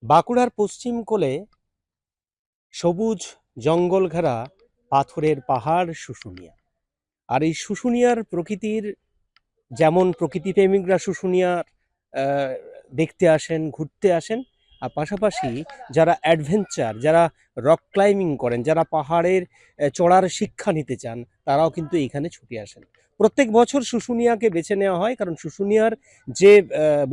বাঁকুড়ার পশ্চিম কোলে সবুজ জঙ্গল ঘেরা পাথরের পাহাড় শুশুনিয়া। আর এই শুশুনিয়ার প্রকৃতির যেমন প্রকৃতিপ্রেমিকরা শুশুনিয়ার দেখতে আসেন, ঘুরতে আসেন, আর পাশাপাশি যারা অ্যাডভেঞ্চার, যারা রক ক্লাইম্বিং করেন, যারা পাহাড়ের চড়ার শিক্ষা নিতে চান, তারাও কিন্তু এখানে ছুটে আসেন। প্রত্যেক বছর শুশুনিয়াকে বেছে নেওয়া হয় কারণ শুশুনিয়ার যে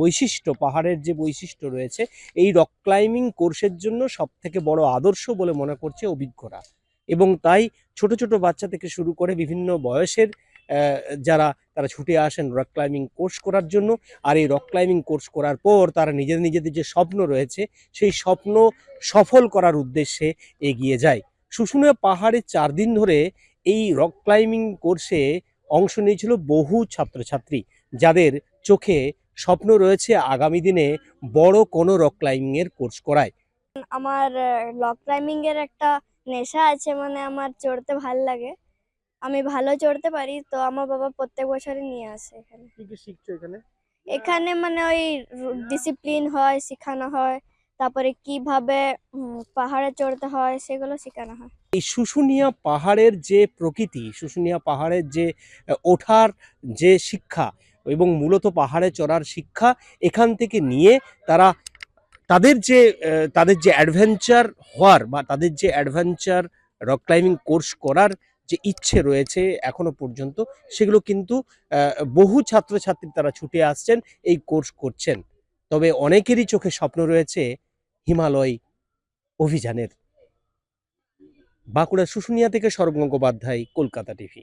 বৈশিষ্ট্য, পাহাড়ের যে বৈশিষ্ট্য রয়েছে, এই রক ক্লাইম্বিং কোর্সের জন্য সবথেকে বড় আদর্শ বলে মনে করছে অভিজ্ঞরা। এবং তাই ছোট ছোট বাচ্চা থেকে শুরু করে বিভিন্ন বয়সের যারা তারা ছুটে আসেন রক ক্লাইম্বিং কোর্স করার জন্য। আর এই রক ক্লাইম্বিং কোর্স করার পর তারা নিজেদের নিজেদের যে স্বপ্ন রয়েছে, সেই স্বপ্ন সফল করার উদ্দেশ্যে এগিয়ে যায়। শুশুনিয়া পাহাড়ে 4 দিন ধরে এই রক ক্লাইম্বিং কোর্সে অংশ নিয়েছিল বহু ছাত্রছাত্রী, যাদের চোখে স্বপ্ন রয়েছে আগামী দিনে বড় কোনো রক ক্লাইম্বিং এর কোর্স করায়। আমার রক ক্লাইম্বিং এর একটা নেশা আছে, মানে আমার চড়তে ভাল লাগে। আমি ভালো চড়তে পারি, তো আমার বাবা প্রত্যেক বছরই নিয়ে আসে এখানে। কি কি শিখছো এখানে? এখানে মানে ওই ডিসিপ্লিন হয়, শেখানো হয়, তারপরে কিভাবে পাহাড়ে চড়তে হয় সেগুলো শেখানো হয়। এই শুশুনিয়া পাহাড়ের যে প্রকৃতি, শুশুনিয়া পাহাড়ের যে ওঠার যে শিক্ষা এবং মূলত পাহাড়ে চড়ার শিক্ষা এখান থেকে নিয়ে তারা তাদের যে অ্যাডভেঞ্চার হওয়ার বা তাদের যে অ্যাডভেঞ্চার রক ক্লাইম্বিং কোর্স করার যে ইচ্ছে রয়েছে এখনো পর্যন্ত, সেগুলো কিন্তু বহু ছাত্রছাত্রী তারা ছুটে আসছেন, এই কোর্স করছেন। তবে অনেকেরই চোখে স্বপ্ন রয়েছে হিমালয় অভিযানের। বাঁকুড়া শুশুনিয়া থেকে সৌরভ গঙ্গোপাধ্যায়, কলকাতা টিভি।